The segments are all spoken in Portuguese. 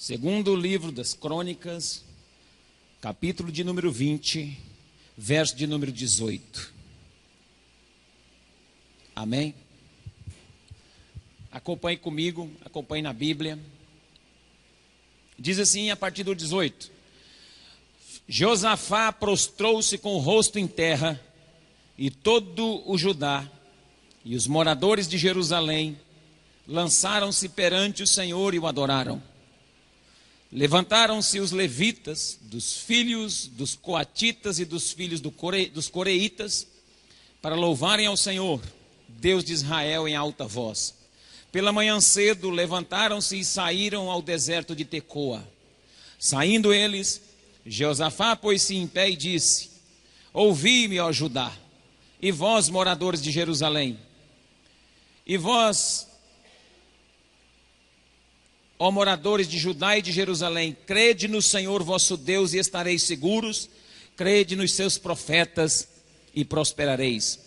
Segundo livro das Crônicas, capítulo de número 20, verso de número 18. Amém? Acompanhe comigo, acompanhe na Bíblia. Diz assim a partir do 18: Josafá prostrou-se com o rosto em terra, e todo o Judá e os moradores de Jerusalém lançaram-se perante o Senhor e o adoraram. Levantaram-se os levitas, dos filhos dos coatitas e dos filhos dos coreitas, para louvarem ao Senhor, Deus de Israel, em alta voz. Pela manhã cedo levantaram-se e saíram ao deserto de Tecoa. Saindo eles, Josafá pôs-se em pé e disse: Ouvi-me, ó Judá, e vós, moradores de Jerusalém, e vós, ó moradores de Judá e de Jerusalém, crede no Senhor vosso Deus e estareis seguros, crede nos seus profetas e prosperareis.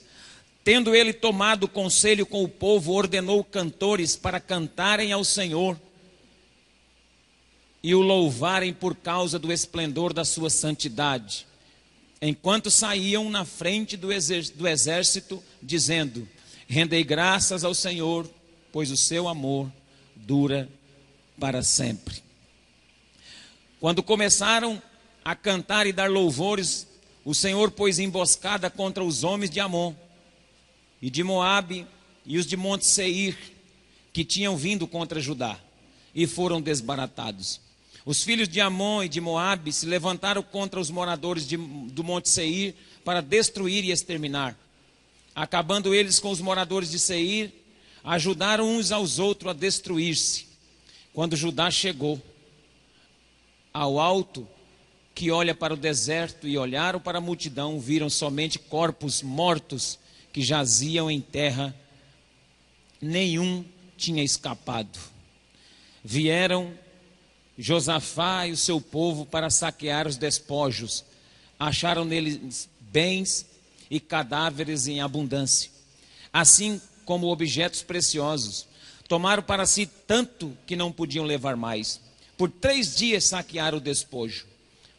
Tendo ele tomado conselho com o povo, ordenou cantores para cantarem ao Senhor e o louvarem por causa do esplendor da sua santidade, enquanto saíam na frente do exército, dizendo: Rendei graças ao Senhor, pois o seu amor dura para sempre. Quando começaram a cantar e dar louvores, o Senhor pôs emboscada contra os homens de Amon e de Moabe e os de Monte Seir, que tinham vindo contra Judá, e foram desbaratados. Os filhos de Amon e de Moabe se levantaram contra os moradores do Monte Seir para destruir e exterminar. Acabando eles com os moradores de Seir, ajudaram uns aos outros a destruir-se. Quando Judá chegou ao alto que olha para o deserto e olharam para a multidão, viram somente corpos mortos que jaziam em terra, nenhum tinha escapado. Vieram Josafá e o seu povo para saquear os despojos, acharam neles bens e cadáveres em abundância, assim como objetos preciosos. Tomaram para si tanto que não podiam levar mais. Por 3 dias saquearam o despojo,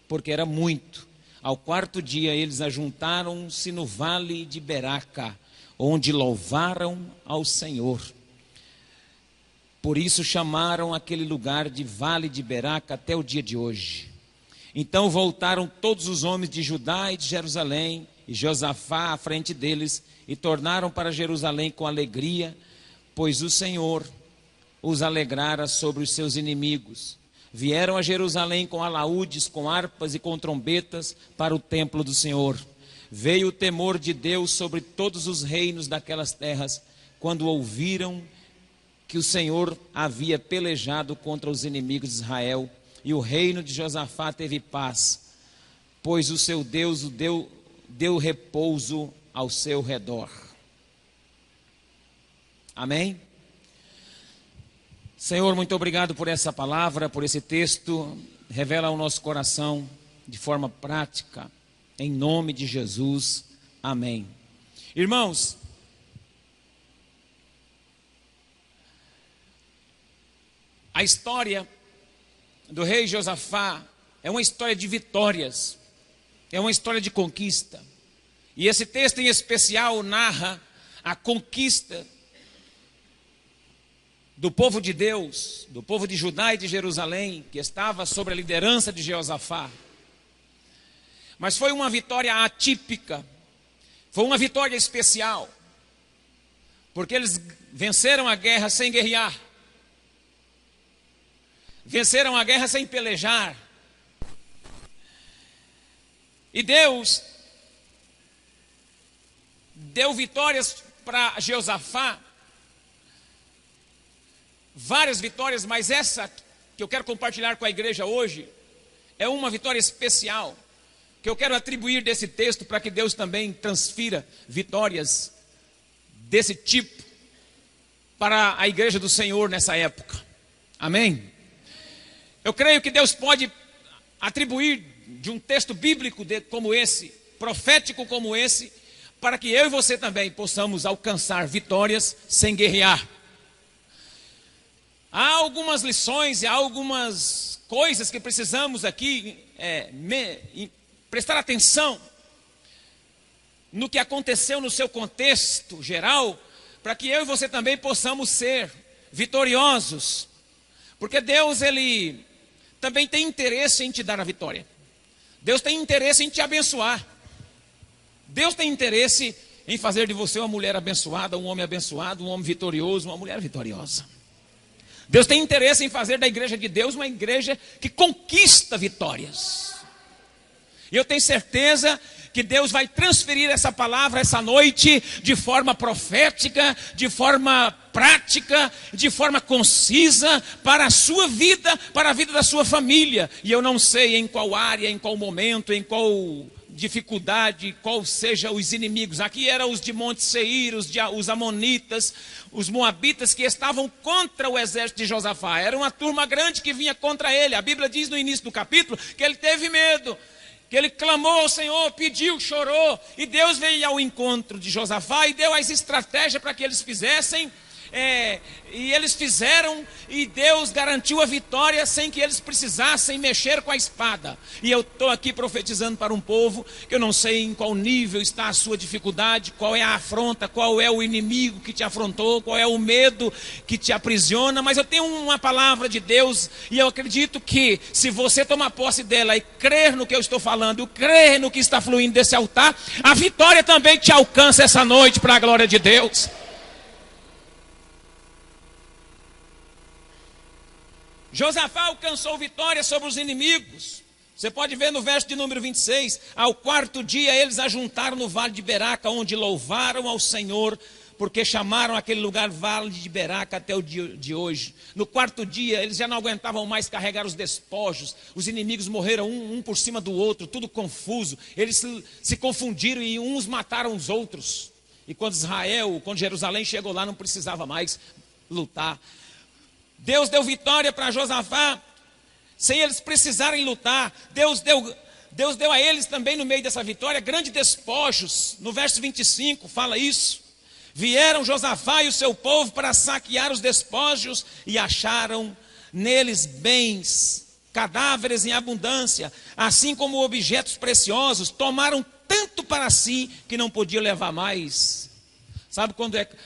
porque era muito. Ao 4º dia eles ajuntaram-se no vale de Beraca, onde louvaram ao Senhor. Por isso chamaram aquele lugar de Vale de Beraca até o dia de hoje. Então voltaram todos os homens de Judá e de Jerusalém, e Josafá à frente deles, e tornaram para Jerusalém com alegria, pois o Senhor os alegrara sobre os seus inimigos. Vieram a Jerusalém com alaúdes, com harpas e com trombetas para o templo do Senhor. Veio o temor de Deus sobre todos os reinos daquelas terras, quando ouviram que o Senhor havia pelejado contra os inimigos de Israel, e o reino de Josafá teve paz, pois o seu Deus o deu repouso ao seu redor. Amém? Senhor, muito obrigado por essa palavra, por esse texto. Revela ao nosso coração de forma prática, em nome de Jesus. Amém. Irmãos, a história do rei Josafá é uma história de vitórias, é uma história de conquista. E esse texto em especial narra a conquista do povo de Deus, do povo de Judá e de Jerusalém, que estava sob a liderança de Josafá. Mas foi uma vitória atípica, foi uma vitória especial, porque eles venceram a guerra sem guerrear, venceram a guerra sem pelejar. E Deus deu vitórias para Josafá, várias vitórias, mas essa que eu quero compartilhar com a igreja hoje é uma vitória especial, que eu quero atribuir desse texto para que Deus também transfira vitórias desse tipo para a igreja do Senhor nessa época. Amém? Eu creio que Deus pode atribuir de um texto bíblico como esse, profético como esse, para que eu e você também possamos alcançar vitórias sem guerrear. Há algumas lições e há algumas coisas que precisamos aqui prestar atenção no que aconteceu no seu contexto geral, para que eu e você também possamos ser vitoriosos. Porque Deus, Ele também tem interesse em te dar a vitória. Deus tem interesse em te abençoar. Deus tem interesse em fazer de você uma mulher abençoada, um homem abençoado, um homem vitorioso, uma mulher vitoriosa. Deus tem interesse em fazer da igreja de Deus uma igreja que conquista vitórias. E eu tenho certeza que Deus vai transferir essa palavra essa noite de forma profética, de forma prática, de forma concisa para a sua vida, para a vida da sua família. E eu não sei em qual área, em qual momento, em qual dificuldade, qual seja os inimigos. Aqui eram os de Monte Seir, os amonitas, os moabitas que estavam contra o exército de Josafá. Era uma turma grande que vinha contra ele. A Bíblia diz no início do capítulo que ele teve medo, que ele clamou ao Senhor, pediu, chorou, e Deus veio ao encontro de Josafá e deu as estratégias para que eles fizessem. E eles fizeram, e Deus garantiu a vitória sem que eles precisassem mexer com a espada. E eu estou aqui profetizando para um povo que eu não sei em qual nível está a sua dificuldade, qual é a afronta, qual é o inimigo que te afrontou, qual é o medo que te aprisiona, mas eu tenho uma palavra de Deus, e eu acredito que se você tomar posse dela e crer no que eu estou falando, crer no que está fluindo desse altar, a vitória também te alcança essa noite para a glória de Deus. Josafá alcançou vitória sobre os inimigos. Você pode ver no verso de número 26. Ao quarto dia eles ajuntaram no vale de Beraca, onde louvaram ao Senhor, porque chamaram aquele lugar Vale de Beraca até o dia de hoje. No quarto dia eles já não aguentavam mais carregar os despojos. Os inimigos morreram um por cima do outro, tudo confuso. Eles se confundiram e uns mataram os outros. E quando Jerusalém chegou lá, não precisava mais lutar. Deus deu vitória para Josafá, sem eles precisarem lutar. Deus deu a eles também no meio dessa vitória, grandes despojos. No verso 25 fala isso. Vieram Josafá e o seu povo para saquear os despojos e acharam neles bens, cadáveres em abundância, assim como objetos preciosos. Tomaram tanto para si que não podiam levar mais. Sabe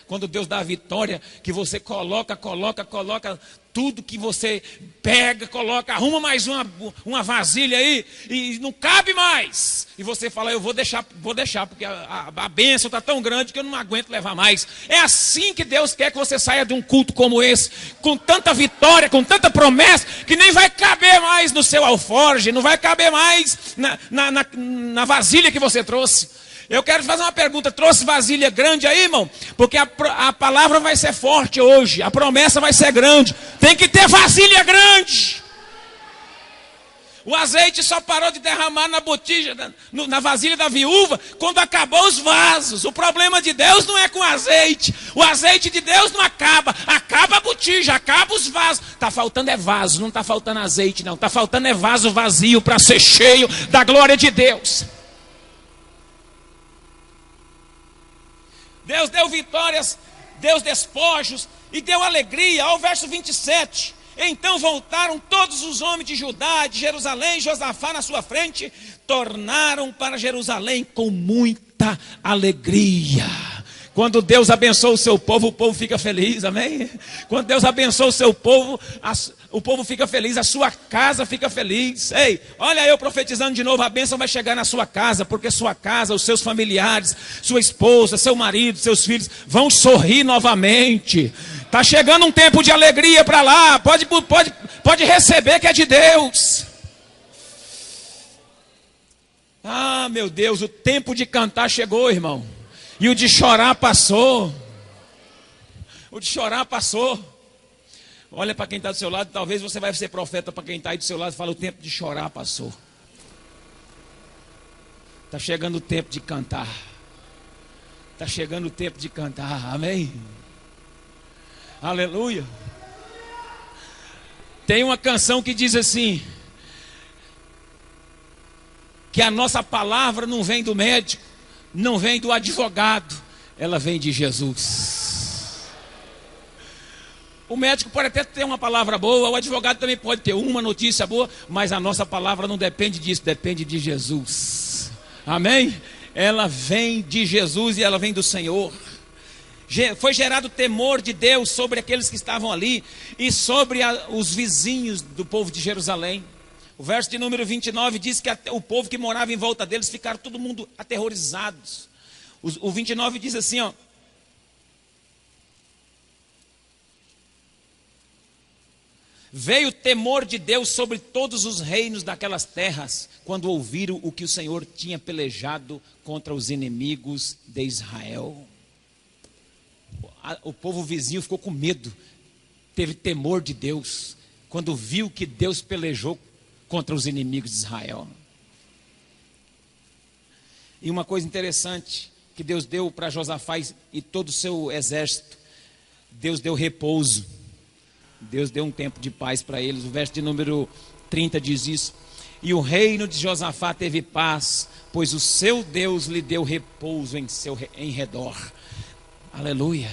quando Deus dá a vitória, que você coloca tudo que você pega, arruma mais uma vasilha aí, e não cabe mais. E você fala, eu vou deixar, porque a bênção está tão grande que eu não aguento levar mais. É assim que Deus quer que você saia de um culto como esse, com tanta vitória, com tanta promessa, que nem vai caber mais no seu alforje, não vai caber mais na vasilha que você trouxe. Eu quero fazer uma pergunta, trouxe vasilha grande aí, irmão? Porque a palavra vai ser forte hoje, a promessa vai ser grande. Tem que ter vasilha grande. O azeite só parou de derramar na botija, na vasilha da viúva, quando acabou os vasos. O problema de Deus não é com azeite. O azeite de Deus não acaba. Acaba a botija, acaba os vasos. Está faltando é vaso, não está faltando azeite não. Está faltando é vaso vazio para ser cheio da glória de Deus. Deus deu vitórias, deu despojos e deu alegria. Ao verso 27. Então voltaram todos os homens de Judá, de Jerusalém, Josafá na sua frente, tornaram para Jerusalém com muita alegria. Quando Deus abençoa o seu povo, o povo fica feliz, amém? Quando Deus abençoa o seu povo, o povo fica feliz, a sua casa fica feliz. Ei, olha eu profetizando de novo, a bênção vai chegar na sua casa, porque sua casa, os seus familiares, sua esposa, seu marido, seus filhos, vão sorrir novamente. Está chegando um tempo de alegria para lá, pode receber que é de Deus. Ah, meu Deus, o tempo de cantar chegou, irmão. E o de chorar passou. O de chorar passou. Olha para quem está do seu lado, talvez você vai ser profeta para quem está aí do seu lado e fala, o tempo de chorar passou. Está chegando o tempo de cantar. Está chegando o tempo de cantar, amém? Aleluia. Tem uma canção que diz assim, que a nossa palavra não vem do médico, não vem do advogado, ela vem de Jesus. O médico pode até ter uma palavra boa, o advogado também pode ter uma notícia boa, mas a nossa palavra não depende disso, depende de Jesus. Amém? Ela vem de Jesus e ela vem do Senhor. Foi gerado temor de Deus sobre aqueles que estavam ali e sobre os vizinhos do povo de Jerusalém. O verso de número 29 diz que o povo que morava em volta deles ficaram todo mundo aterrorizados. O 29 diz assim, ó. Veio o temor de Deus sobre todos os reinos daquelas terras, quando ouviram o que o Senhor tinha pelejado contra os inimigos de Israel. O povo vizinho ficou com medo, teve temor de Deus, quando viu que Deus pelejou contra os inimigos de Israel. E uma coisa interessante que Deus deu para Josafá e todo o seu exército, Deus deu repouso. Deus deu um tempo de paz para eles. O verso de número 30 diz isso. E o reino de Josafá teve paz, pois o seu Deus lhe deu repouso em redor. Aleluia.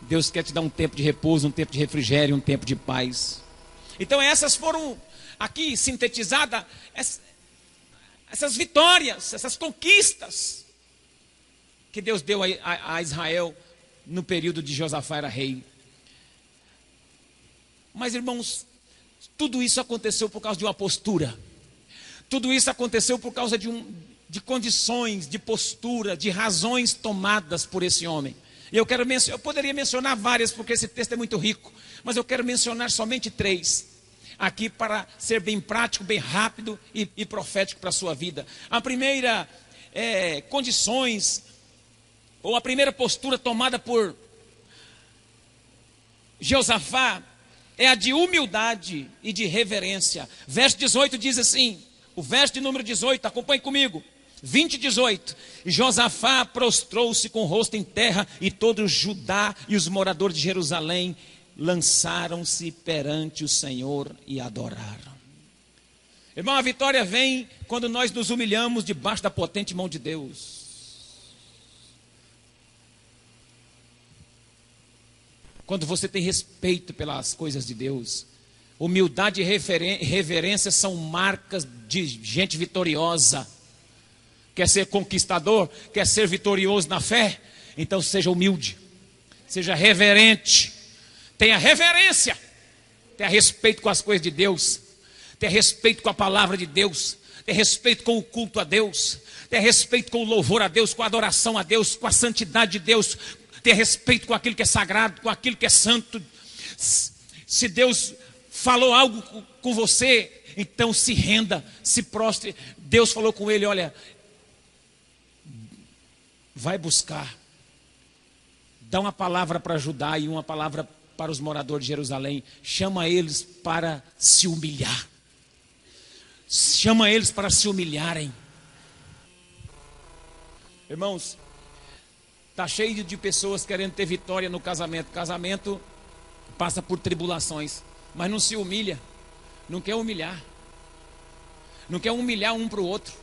Deus quer te dar um tempo de repouso, um tempo de refrigério, um tempo de paz. Então essas foram aqui sintetizadas, essas vitórias, essas conquistas que Deus deu a Israel no período de Josafá era rei. Mas, irmãos, tudo isso aconteceu por causa de uma postura. Tudo isso aconteceu por causa de condições, de postura, de razões tomadas por esse homem. E eu poderia mencionar várias, porque esse texto é muito rico, mas eu quero mencionar somente 3 aqui para ser bem prático, bem rápido e profético para a sua vida. A primeira condições, ou a primeira postura tomada por Josafá, é a de humildade e de reverência. Verso 18 diz assim, o verso de número 18, acompanhe comigo. 20, 18. Josafá prostrou-se com o rosto em terra, e todo Judá e os moradores de Jerusalém lançaram-se perante o Senhor e adoraram. Irmão, a vitória vem quando nós nos humilhamos debaixo da potente mão de Deus. Quando você tem respeito pelas coisas de Deus. Humildade e reverência são marcas de gente vitoriosa. Quer ser conquistador? Quer ser vitorioso na fé? Então seja humilde, seja reverente, tenha reverência, tenha respeito com as coisas de Deus, tenha respeito com a palavra de Deus, tenha respeito com o culto a Deus, tenha respeito com o louvor a Deus, com a adoração a Deus, com a santidade de Deus, tenha respeito com aquilo que é sagrado, com aquilo que é santo. Se Deus falou algo com você, então se renda, se prostre. Deus falou com ele, olha, vai buscar, dá uma palavra para Judá e uma palavra para os moradores de Jerusalém, chama eles para se humilhar, chama eles para se humilharem. Irmãos, está cheio de pessoas querendo ter vitória no casamento. Casamento passa por tribulações, mas não se humilha, não quer humilhar, não quer humilhar um para o outro,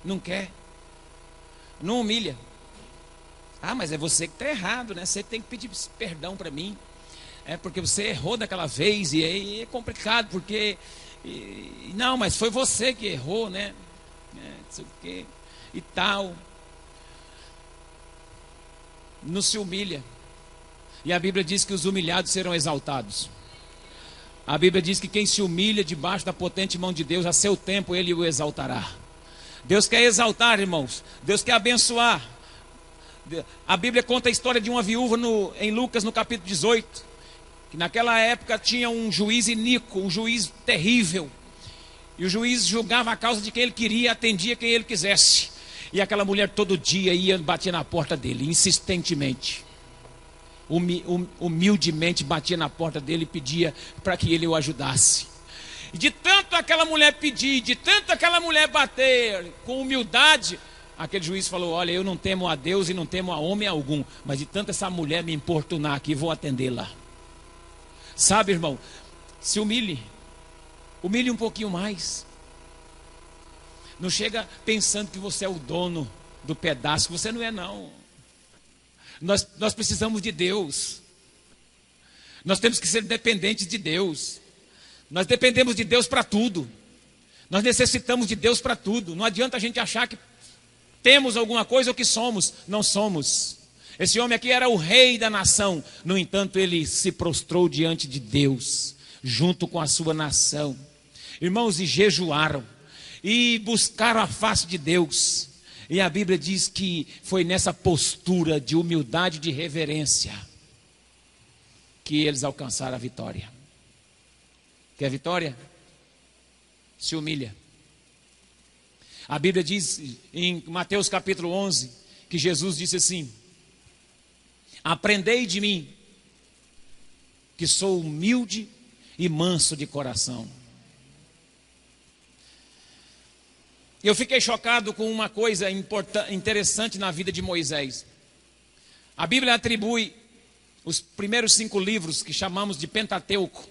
não quer, não humilha. Ah, mas é você que está errado, né? Você tem que pedir perdão para mim, porque você errou daquela vez, e aí é complicado, porque não, mas foi você que errou, né? Não sei o quê e tal. Não se humilha. E a Bíblia diz que os humilhados serão exaltados. A Bíblia diz que quem se humilha debaixo da potente mão de Deus, a seu tempo ele o exaltará. Deus quer exaltar, irmãos. Deus quer abençoar. A Bíblia conta a história de uma viúva em Lucas, no capítulo 18, que naquela época tinha um juiz iníquo, um juiz terrível. E o juiz julgava a causa de quem ele queria, atendia quem ele quisesse. E aquela mulher todo dia ia bater na porta dele, insistentemente. Humildemente batia na porta dele e pedia para que ele o ajudasse. E de tanto aquela mulher pedir, de tanto aquela mulher bater com humildade, aquele juiz falou, olha, eu não temo a Deus e não temo a homem algum, mas de tanto essa mulher me importunar aqui, vou atendê-la. Sabe, irmão, se humilhe um pouquinho mais. Não chega pensando que você é o dono do pedaço, que você não é, não. Nós precisamos de Deus. Nós temos que ser dependentes de Deus. Nós dependemos de Deus para tudo. Nós necessitamos de Deus para tudo. Não adianta a gente achar que temos alguma coisa ou que somos. Não somos. Esse homem aqui era o rei da nação. No entanto, ele se prostrou diante de Deus, junto com a sua nação. Irmãos, e jejuaram. E buscaram a face de Deus. E a Bíblia diz que foi nessa postura de humildade e de reverência que eles alcançaram a vitória. Quer vitória? Se humilha. A Bíblia diz em Mateus capítulo 11 que Jesus disse assim: aprendei de mim, que sou humilde e manso de coração. Eu fiquei chocado com uma coisa interessante na vida de Moisés. A Bíblia atribui os primeiros 5 livros que chamamos de Pentateuco,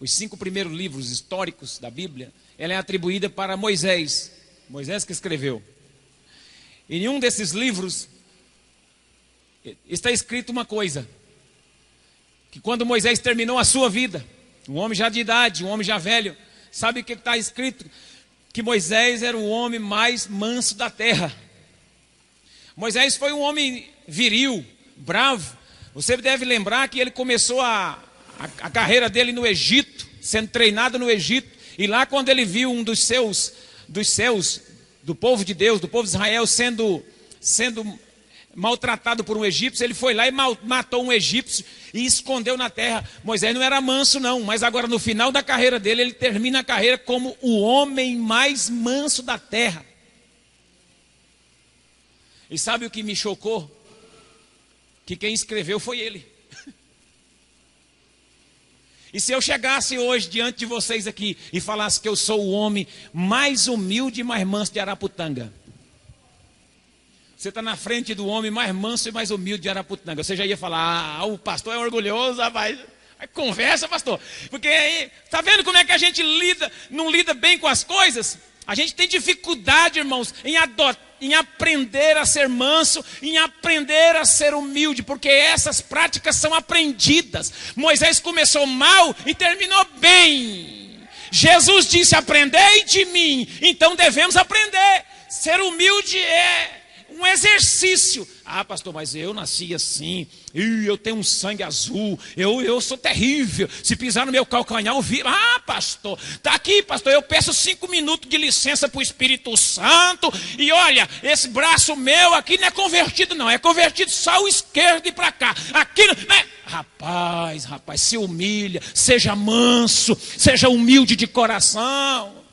os 5 primeiros livros históricos da Bíblia, ela é atribuída para Moisés. Moisés que escreveu. Em um desses livros está escrito uma coisa, que quando Moisés terminou a sua vida, um homem já de idade, um homem já velho, sabe o que está escrito? Que Moisés era o homem mais manso da terra. Moisés foi um homem viril, bravo. Você deve lembrar que ele começou a carreira dele no Egito, sendo treinado no Egito. E lá quando ele viu um dos seus, do povo de Deus, do povo de Israel, sendo maltratado por um egípcio, ele foi lá e matou um egípcio e escondeu na terra. Moisés não era manso não, mas agora no final da carreira dele, ele termina a carreira como o homem mais manso da terra. E sabe o que me chocou? Que quem escreveu foi ele. E se eu chegasse hoje diante de vocês aqui e falasse que eu sou o homem mais humilde e mais manso de Araputanga, você está na frente do homem mais manso e mais humilde de Araputanga, você já ia falar: o pastor é orgulhoso, rapaz. Conversa, pastor. Porque aí, está vendo como é que a gente não lida bem com as coisas? A gente tem dificuldade, irmãos, em aprender a ser manso, em aprender a ser humilde, porque essas práticas são aprendidas. Moisés começou mal e terminou bem. Jesus disse: aprendei de mim. Então devemos aprender. Ser humilde é um exercício. Ah, pastor, mas eu nasci assim, eu tenho um sangue azul, eu sou terrível, se pisar no meu calcanhar eu viro. Ah, pastor, tá aqui, pastor, eu peço 5 minutos de licença para o Espírito Santo, e olha, esse braço meu aqui não é convertido não, é convertido só o esquerdo e para cá, aqui não é. Rapaz, se humilha, seja manso, seja humilde de coração,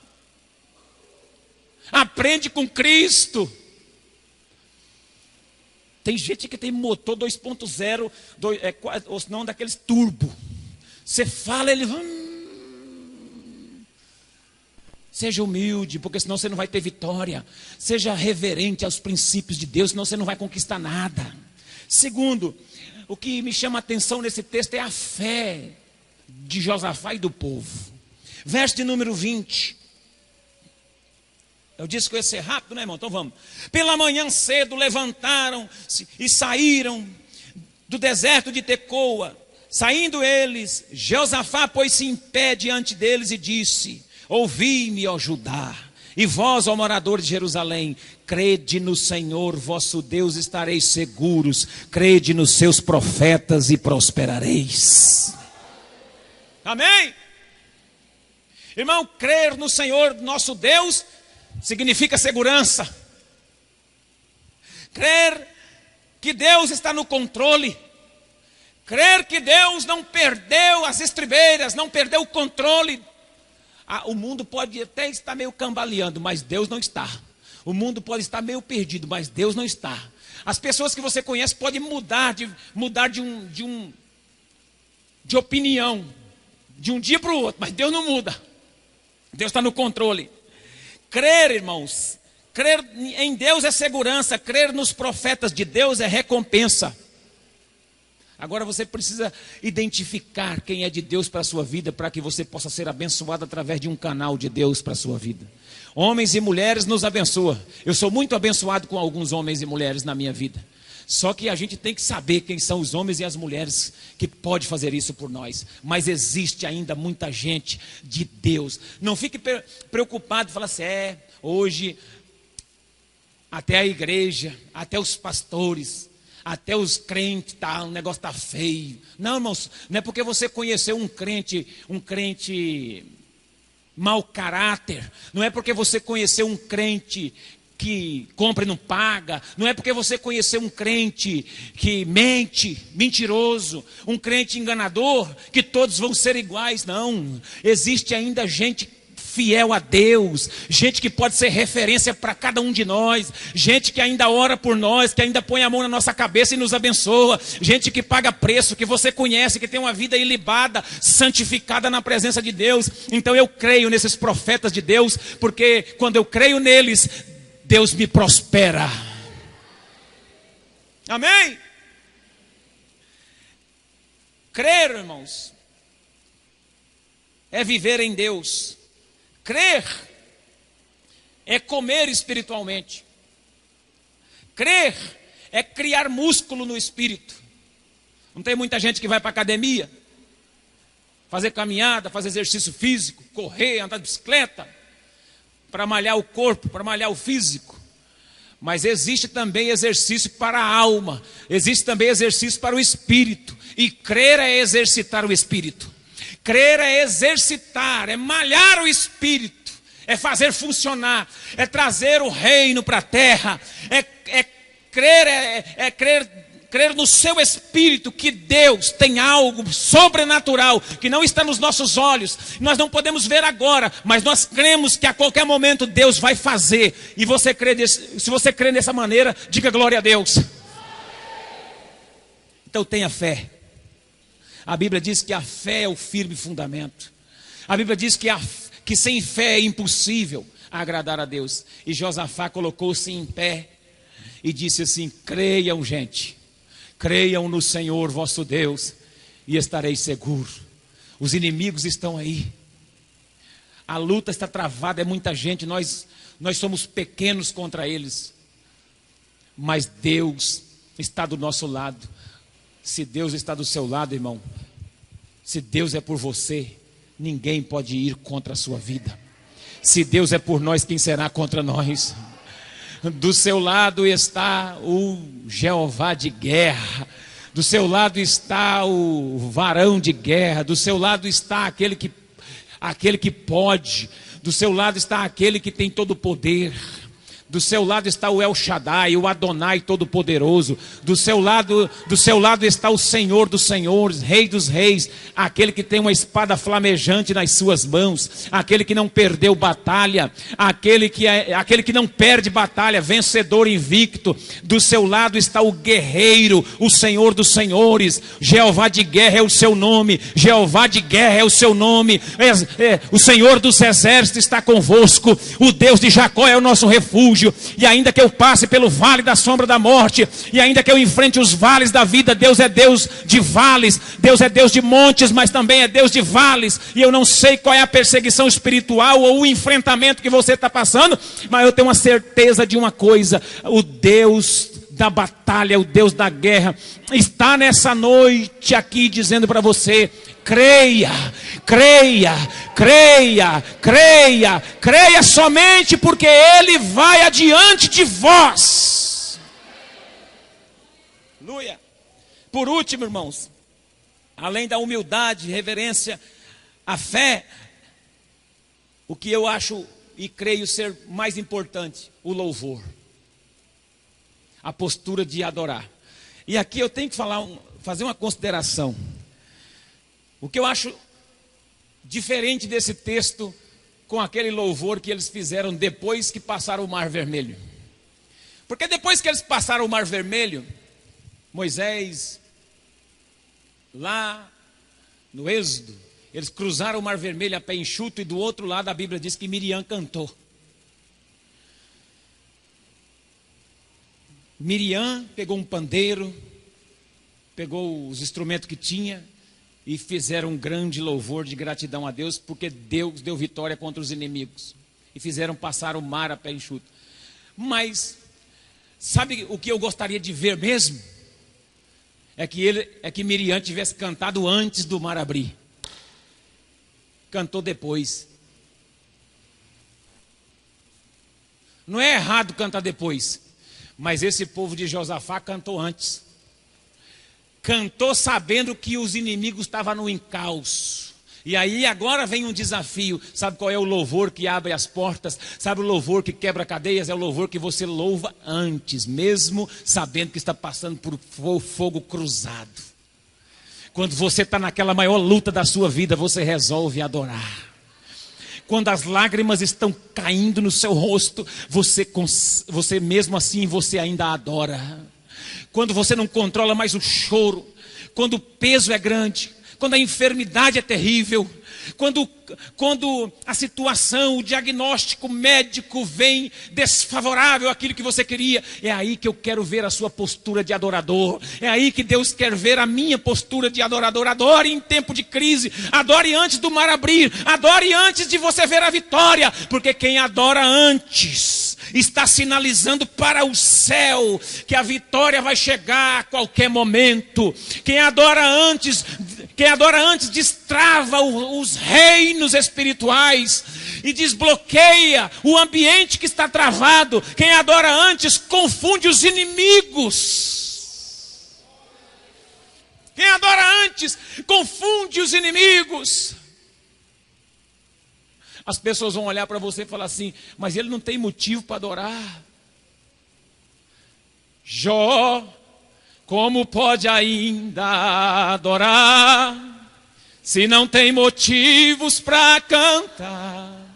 aprende com Cristo. Tem gente que tem motor 2.0, ou não daqueles turbo. Você fala, ele... Seja humilde, porque senão você não vai ter vitória. Seja reverente aos princípios de Deus, senão você não vai conquistar nada. Segundo, o que me chama a atenção nesse texto é a fé de Josafá e do povo. Verso de número 20. Eu disse que eu ia ser rápido, né, irmão? Então vamos. Pela manhã cedo levantaram-se e saíram do deserto de Tecoa. Saindo eles, Josafá pôs-se em pé diante deles e disse: ouvi-me, ó Judá, e vós, ó morador de Jerusalém, crede no Senhor vosso Deus, estareis seguros. Crede nos seus profetas e prosperareis. Amém? Irmão, crer no Senhor nosso Deus significa segurança. Crer que Deus está no controle. Crer que Deus não perdeu as estribeiras, não perdeu o controle. O mundo pode até estar meio cambaleando, mas Deus não está. O mundo pode estar meio perdido, mas Deus não está. As pessoas que você conhece podem mudar de opinião de um dia para o outro, mas Deus não muda. Deus está no controle. Crer, irmãos, crer em Deus é segurança, crer nos profetas de Deus é recompensa. Agora você precisa identificar quem é de Deus para a sua vida, para que você possa ser abençoado através de um canal de Deus para a sua vida. Homens e mulheres nos abençoa. Eu sou muito abençoado com alguns homens e mulheres na minha vida. Só que a gente tem que saber quem são os homens e as mulheres que pode fazer isso por nós. Mas existe ainda muita gente de Deus. Não fique preocupado e fala assim, hoje até a igreja, até os pastores, até os crentes, o negócio está feio. Não, irmãos, não é porque você conheceu um crente mau caráter, não é porque você conheceu um crente que compra e não paga, não é porque você conheceu um crente que mente, mentiroso, um crente enganador, que todos vão ser iguais. Não, existe ainda gente fiel a Deus, gente que pode ser referência para cada um de nós, gente que ainda ora por nós, que ainda põe a mão na nossa cabeça e nos abençoa, gente que paga preço, que você conhece, que tem uma vida ilibada, santificada na presença de Deus. Então eu creio nesses profetas de Deus, porque quando eu creio neles, Deus me prospera. Amém? Crer, irmãos, é viver em Deus. Crer é comer espiritualmente. Crer é criar músculo no espírito. Não tem muita gente que vai para a academia, fazer caminhada, fazer exercício físico, correr, andar de bicicleta, para malhar o corpo, para malhar o físico. Mas existe também exercício para a alma, existe também exercício para o espírito. E crer é exercitar o espírito. Crer é exercitar, é malhar o espírito, é fazer funcionar, é trazer o reino para a terra, crer no seu espírito que Deus tem algo sobrenatural, que não está nos nossos olhos, nós não podemos ver agora, mas nós cremos que a qualquer momento Deus vai fazer. E você se você crê dessa maneira, diga glória a Deus. Então tenha fé. A Bíblia diz que a fé é o firme fundamento. A Bíblia diz que sem fé é impossível agradar a Deus. E Josafá colocou-se em pé e disse assim: creiam, gente, creiam no Senhor vosso Deus e estareis seguros. Os inimigos estão aí, a luta está travada, é muita gente, nós somos pequenos contra eles, mas Deus está do nosso lado. Se Deus está do seu lado, irmão, se Deus é por você, ninguém pode ir contra a sua vida. Se Deus é por nós, quem será contra nós? Do seu lado está o Jeová de guerra, do seu lado está o varão de guerra, do seu lado está aquele que pode, do seu lado está aquele que tem todo o poder. Do seu lado está o El Shaddai, o Adonai Todo-Poderoso. Do seu lado está o Senhor dos Senhores, Rei dos Reis, aquele que tem uma espada flamejante nas suas mãos, aquele que não perdeu batalha, aquele que não perde batalha, vencedor invicto. Do seu lado está o guerreiro, o Senhor dos Senhores. Jeová de guerra é o seu nome, Jeová de guerra é o seu nome. O Senhor dos exércitos está convosco, o Deus de Jacó é o nosso refúgio. E ainda que eu passe pelo vale da sombra da morte, e ainda que eu enfrente os vales da vida, Deus é Deus de vales, Deus é Deus de montes, mas também é Deus de vales. E eu não sei qual é a perseguição espiritual ou o enfrentamento que você está passando, mas eu tenho uma certeza de uma coisa: o Deus da batalha, o Deus da guerra, está nessa noite aqui dizendo para você: creia, creia, creia, creia, creia somente, porque Ele vai adiante de vós. Aleluia. Por último, irmãos, além da humildade, reverência, a fé, o que eu acho e creio ser mais importante, o louvor, a postura de adorar. E aqui eu tenho que fazer uma consideração. O que eu acho diferente desse texto com aquele louvor que eles fizeram depois que passaram o Mar Vermelho. Porque depois que eles passaram o Mar Vermelho, Moisés, lá no Êxodo, eles cruzaram o Mar Vermelho a pé enxuto, e do outro lado a Bíblia diz que Miriam cantou. Miriam pegou um pandeiro, pegou os instrumentos que tinha e fizeram um grande louvor de gratidão a Deus, porque Deus deu vitória contra os inimigos. E fizeram passar o mar a pé enxuto. Mas Sabe o que eu gostaria de ver mesmo? É que Miriam tivesse cantado antes do mar abrir. Cantou depois. Não é errado cantar depois, mas esse povo de Josafá cantou antes. Cantou sabendo que os inimigos estavam no encalço. E aí agora vem um desafio. Sabe qual é o louvor que abre as portas? Sabe o louvor que quebra cadeias? É o louvor que você louva antes, mesmo sabendo que está passando por fogo cruzado. Quando você está naquela maior luta da sua vida, você resolve adorar. Quando as lágrimas estão caindo no seu rosto, você mesmo assim, você ainda adora. Quando você não controla mais o choro, quando o peso é grande, quando a enfermidade é terrível, quando a situação, o diagnóstico médico vem desfavorável àquilo que você queria, é aí que eu quero ver a sua postura de adorador, é aí que Deus quer ver a minha postura de adorador. Adore em tempo de crise, adore antes do mar abrir, adore antes de você ver a vitória, porque quem adora antes está sinalizando para o céu que a vitória vai chegar a qualquer momento. Quem adora antes destrava os reinos espirituais e desbloqueia o ambiente que está travado. Quem adora antes confunde os inimigos. Quem adora antes confunde os inimigos. As pessoas vão olhar para você e falar assim: mas ele não tem motivo para adorar. Jó, como pode ainda adorar se não tem motivos para cantar?